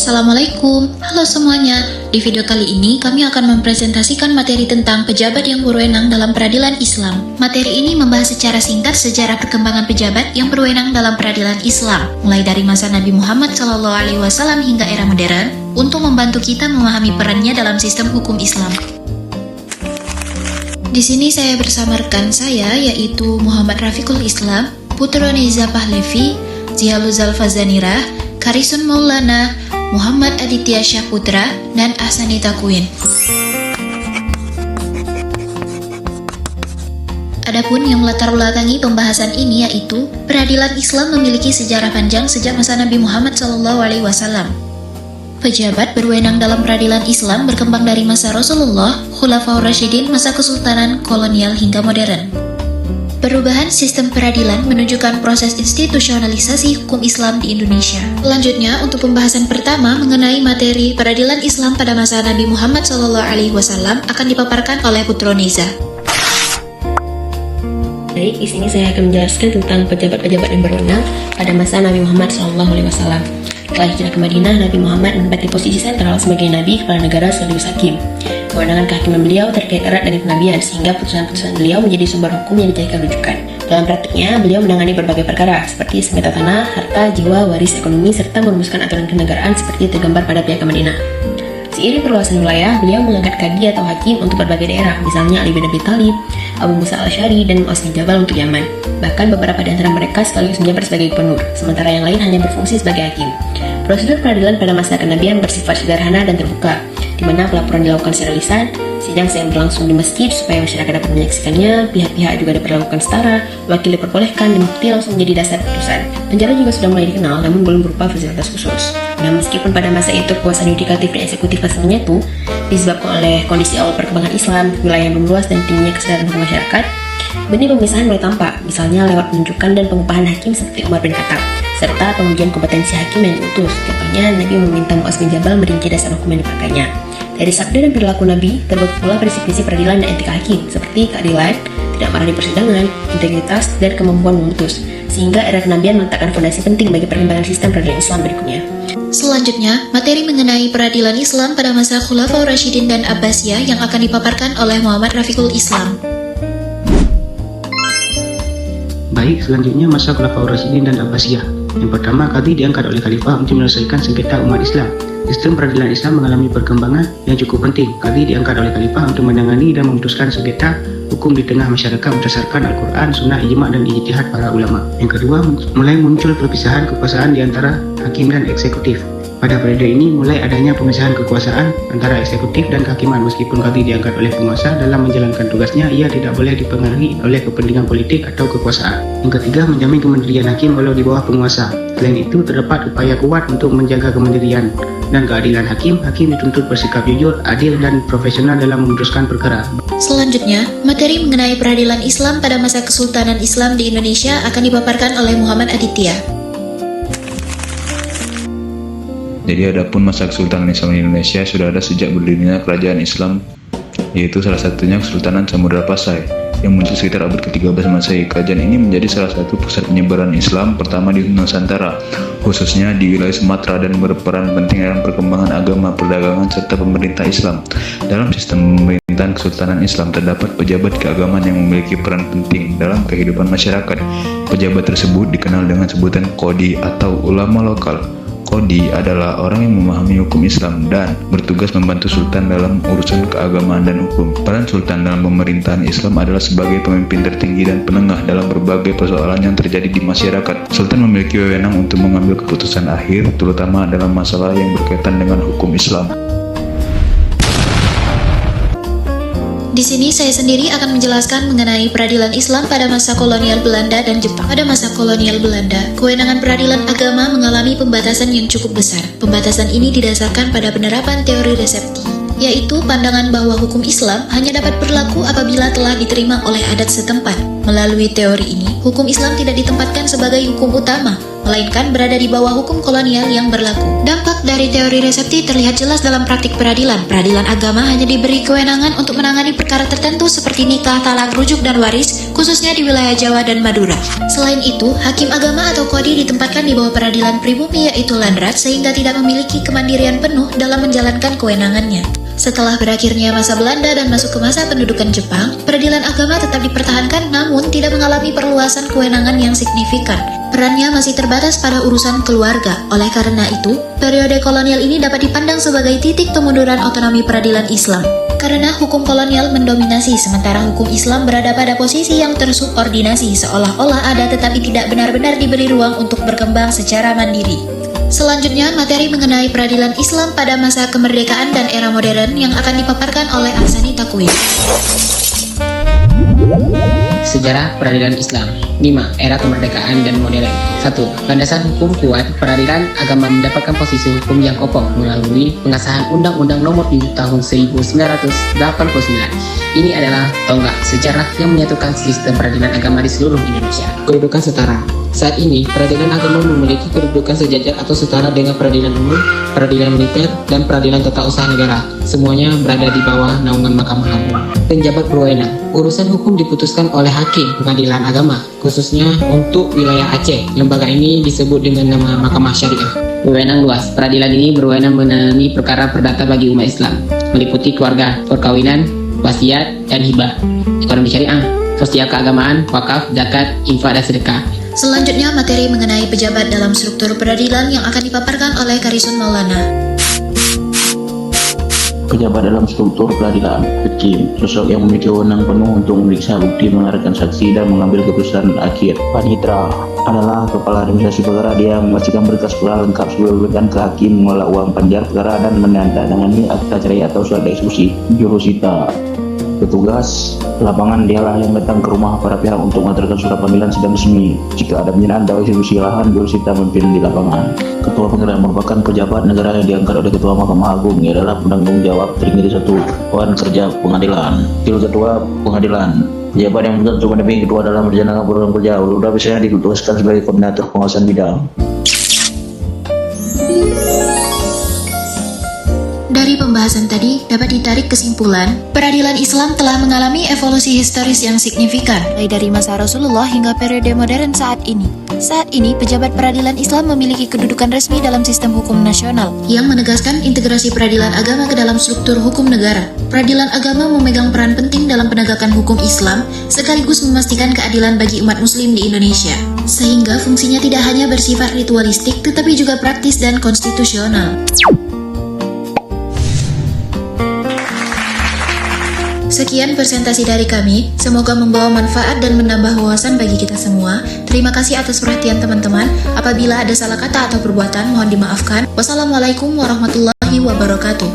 Assalamualaikum, halo semuanya. Di video kali ini kami akan mempresentasikan materi tentang pejabat yang berwenang dalam peradilan Islam. Materi ini membahas secara singkat sejarah perkembangan pejabat yang berwenang dalam peradilan Islam, mulai dari masa Nabi Muhammad SAW hingga era modern, untuk membantu kita memahami perannya dalam sistem hukum Islam. Di sini saya bersama rekan saya, yaitu Muhammad Rafiqul Islam, Putra Neza Pahlevi, Zihaluzal Fazanirah, Karisun Maulana, Muhammad Aditya Syahputra, dan Ahsanita Queen. Adapun yang melatar belakangi pembahasan ini yaitu peradilan Islam memiliki sejarah panjang sejak masa Nabi Muhammad SAW. Pejabat berwenang dalam peradilan Islam berkembang dari masa Rasulullah, Khulafaur Rasyidin, masa kesultanan, kolonial hingga modern. Perubahan sistem peradilan menunjukkan proses institusionalisasi hukum Islam di Indonesia. Selanjutnya, untuk pembahasan pertama mengenai materi peradilan Islam pada masa Nabi Muhammad SAW akan dipaparkan oleh Putra Neza. Baik, di sini saya akan menjelaskan tentang pejabat-pejabat yang berwenang pada masa Nabi Muhammad SAW. Setelah hijrah ke Madinah, Nabi Muhammad menempati posisi sentral sebagai Nabi kepala negara sekaligus hakim. Kewenangan kehakiman beliau terkait erat dengan kenabian, sehingga putusan-putusan beliau menjadi sumber hukum yang dijadikan rujukan. Dalam praktiknya, beliau menangani berbagai perkara, seperti sengketa tanah, harta, jiwa, waris, ekonomi, serta merumuskan aturan kenegaraan seperti tergambar pada Piagam Madinah. Seiring perluasan wilayah, beliau mengangkat kadi atau hakim untuk berbagai daerah, misalnya Ali bin Abi Thalib, Abu Musa al-Asy'ari, dan Mu'adz bin Jabal untuk Yaman. Bahkan beberapa di antara mereka sekaligus menjabat sebagai gubernur, sementara yang lain hanya berfungsi sebagai hakim. Prosedur peradilan pada masa kenabian bersifat sederhana dan terbuka, di mana pelaporan dilakukan secara lisan, sidang yang berlangsung di masjid supaya masyarakat dapat menyaksikannya, pihak-pihak juga diperlakukan setara, wakil diperbolehkan, dan bukti langsung menjadi dasar putusan. Penjara juga sudah mulai dikenal, namun belum berupa fasilitas khusus. Nah, meskipun pada masa itu kekuasaan yudikatif dan eksekutif masih menyatu, disebabkan oleh kondisi awal perkembangan Islam, wilayah yang belum luas dan tingginya kesadaran hukum masyarakat, benih pemisahan mulai tampak, misalnya lewat penunjukan dan pengupahan hakim seperti Umar bin Khattab, serta pengujian kompetensi hakim yang diutus. Contohnya, Nabi meminta Mu'adz bin Jabal merinci dasar hukum yang dipakainya. Dari sabda dan perilaku Nabi, terbentuk pula prinsip-prinsip peradilan dan etika hakim, seperti keadilan, tidak marah di persidangan, integritas, dan kemampuan memutus, sehingga era kenabian meletakkan fondasi penting bagi perkembangan sistem peradilan Islam berikutnya. Selanjutnya, materi mengenai peradilan Islam pada masa Khulafaur Rasyidin dan Abbasiyah yang akan dipaparkan oleh Muhammad Rafiqul Islam. Baik, selanjutnya masa Khulafaur Rasyidin dan Abbasiyah. Yang pertama, qadhi diangkat oleh khalifah untuk menyelesaikan sengketa umat Islam. Sistem peradilan Islam mengalami perkembangan yang cukup penting. Qadhi diangkat oleh khalifah untuk menangani dan memutuskan sengketa hukum di tengah masyarakat berdasarkan Al-Quran, Sunnah, Ijma' dan ijtihad para ulama. Yang kedua, mulai muncul perpisahan kekuasaan di antara hakim dan eksekutif. Pada periode ini mulai adanya pemisahan kekuasaan antara eksekutif dan kehakiman. Meskipun qadhi diangkat oleh penguasa, dalam menjalankan tugasnya ia tidak boleh dipengaruhi oleh kepentingan politik atau kekuasaan. Yang ketiga, menjamin kemandirian hakim walau di bawah penguasa. Selain itu, terdapat upaya kuat untuk menjaga kemandirian dan keadilan hakim. Hakim dituntut bersikap jujur, adil, dan profesional dalam memutuskan perkara. Selanjutnya, materi mengenai peradilan Islam pada masa Kesultanan Islam di Indonesia akan dipaparkan oleh Muhammad Aditya. Jadi adapun masa Kesultanan Islam di Indonesia sudah ada sejak berdirinya kerajaan Islam, yaitu salah satunya Kesultanan Samudra Pasai yang muncul sekitar abad ke-13 Masehi. Kerajaan ini menjadi salah satu pusat penyebaran Islam pertama di Nusantara, khususnya di wilayah Sumatera, dan berperan penting dalam perkembangan agama, perdagangan, serta pemerintah Islam. Dalam sistem pemerintahan Kesultanan Islam terdapat pejabat keagamaan yang memiliki peran penting dalam kehidupan masyarakat. Pejabat tersebut dikenal dengan sebutan qadhi atau ulama lokal. Qadhi adalah orang yang memahami hukum Islam dan bertugas membantu Sultan dalam urusan keagamaan dan hukum. Peran Sultan dalam pemerintahan Islam adalah sebagai pemimpin tertinggi dan penengah dalam berbagai persoalan yang terjadi di masyarakat. Sultan memiliki wewenang untuk mengambil keputusan akhir, terutama dalam masalah yang berkaitan dengan hukum Islam. Di sini saya sendiri akan menjelaskan mengenai peradilan Islam pada masa kolonial Belanda dan Jepang. Pada masa kolonial Belanda, kewenangan peradilan agama mengalami pembatasan yang cukup besar. Pembatasan ini didasarkan pada penerapan teori resepti, yaitu pandangan bahwa hukum Islam hanya dapat berlaku apabila telah diterima oleh adat setempat. Melalui teori ini, hukum Islam tidak ditempatkan sebagai hukum utama, melainkan berada di bawah hukum kolonial yang berlaku. Dampak dari teori resepsi terlihat jelas dalam praktik peradilan. Peradilan agama hanya diberi kewenangan untuk menangani perkara tertentu seperti nikah, talak, rujuk, dan waris, khususnya di wilayah Jawa dan Madura. Selain itu, hakim agama atau qadhi ditempatkan di bawah peradilan pribumi yaitu landrat sehingga tidak memiliki kemandirian penuh dalam menjalankan kewenangannya. Setelah berakhirnya masa Belanda dan masuk ke masa pendudukan Jepang, peradilan agama tetap dipertahankan namun tidak mengalami perluasan kewenangan yang signifikan. Perannya masih terbatas pada urusan keluarga. Oleh karena itu, periode kolonial ini dapat dipandang sebagai titik kemunduran otonomi peradilan Islam. Karena hukum kolonial mendominasi, sementara hukum Islam berada pada posisi yang tersubordinasi, seolah-olah ada tetapi tidak benar-benar diberi ruang untuk berkembang secara mandiri. Selanjutnya, materi mengenai peradilan Islam pada masa kemerdekaan dan era modern yang akan dipaparkan oleh Ahsani Takwim. Sejarah peradilan Islam. 5. Era kemerdekaan dan modern. 1. Landasan hukum kuat, peradilan agama mendapatkan posisi hukum yang kokoh melalui pengesahan Undang-Undang Nomor 7 Tahun 1989. Ini adalah tonggak sejarah yang menyatukan sistem peradilan agama di seluruh Indonesia. Kedudukan setara. Saat ini, peradilan agama memiliki kedudukan sejajar atau setara dengan peradilan umum, peradilan militer, dan peradilan tata usaha negara. Semuanya berada di bawah naungan Mahkamah Agung. Penjabat berwenang. Urusan hukum diputuskan oleh hakim pengadilan agama, khususnya untuk wilayah Aceh. Lembaga ini disebut dengan nama Mahkamah Syariah. Wewenang luas. Peradilan ini berwenang menangani perkara perdata bagi umat Islam, meliputi keluarga, perkawinan, wasiat, dan hibah, ekonomi syariah, sosial keagamaan, wakaf, zakat, infak, dan sedekah. Selanjutnya, materi mengenai pejabat dalam struktur peradilan yang akan dipaparkan oleh Karisun Maulana. Pejabat dalam struktur peradilan, hakim, sosok yang memiliki wewenang penuh untuk memeriksa bukti, mengarahkan saksi, dan mengambil keputusan akhir. Panitra adalah kepala administrasi perkara. Dia memastikan berkas perkara lengkap sebelum diberikan ke hakim, mengelola uang panjar perkara, dan menandatangani akta cerai atau surat eksekusi. Jurusita, petugas lapangan, dialah yang datang ke rumah para pihak untuk mengantarkan surat panggilan sidang resmi. Jika ada penyerahan atau eksekusi lahan, jurusita memimpin di lapangan. Ketua pengadilan merupakan pejabat negara yang diangkat oleh Ketua Mahkamah Agung. Ia adalah penanggung jawab terdiri dari 1. Dewan Kerja Pengadilan. Wakil Ketua Pengadilan. Pejabat yang untuk mendampingi ketua dalam menjalankan program kerja. Sudah biasanya ditugaskan sebagai koordinator pengawasan bidang. Dari pembahasan tadi, dapat ditarik kesimpulan, peradilan Islam telah mengalami evolusi historis yang signifikan, mulai dari masa Rasulullah hingga periode modern saat ini. Saat ini, pejabat peradilan Islam memiliki kedudukan resmi dalam sistem hukum nasional, yang menegaskan integrasi peradilan agama ke dalam struktur hukum negara. Peradilan agama memegang peran penting dalam penegakan hukum Islam, sekaligus memastikan keadilan bagi umat muslim di Indonesia. Sehingga fungsinya tidak hanya bersifat ritualistik, tetapi juga praktis dan konstitusional. Sekian presentasi dari kami, semoga membawa manfaat dan menambah wawasan bagi kita semua. Terima kasih atas perhatian teman-teman. Apabila ada salah kata atau perbuatan, mohon dimaafkan. Wassalamualaikum warahmatullahi wabarakatuh.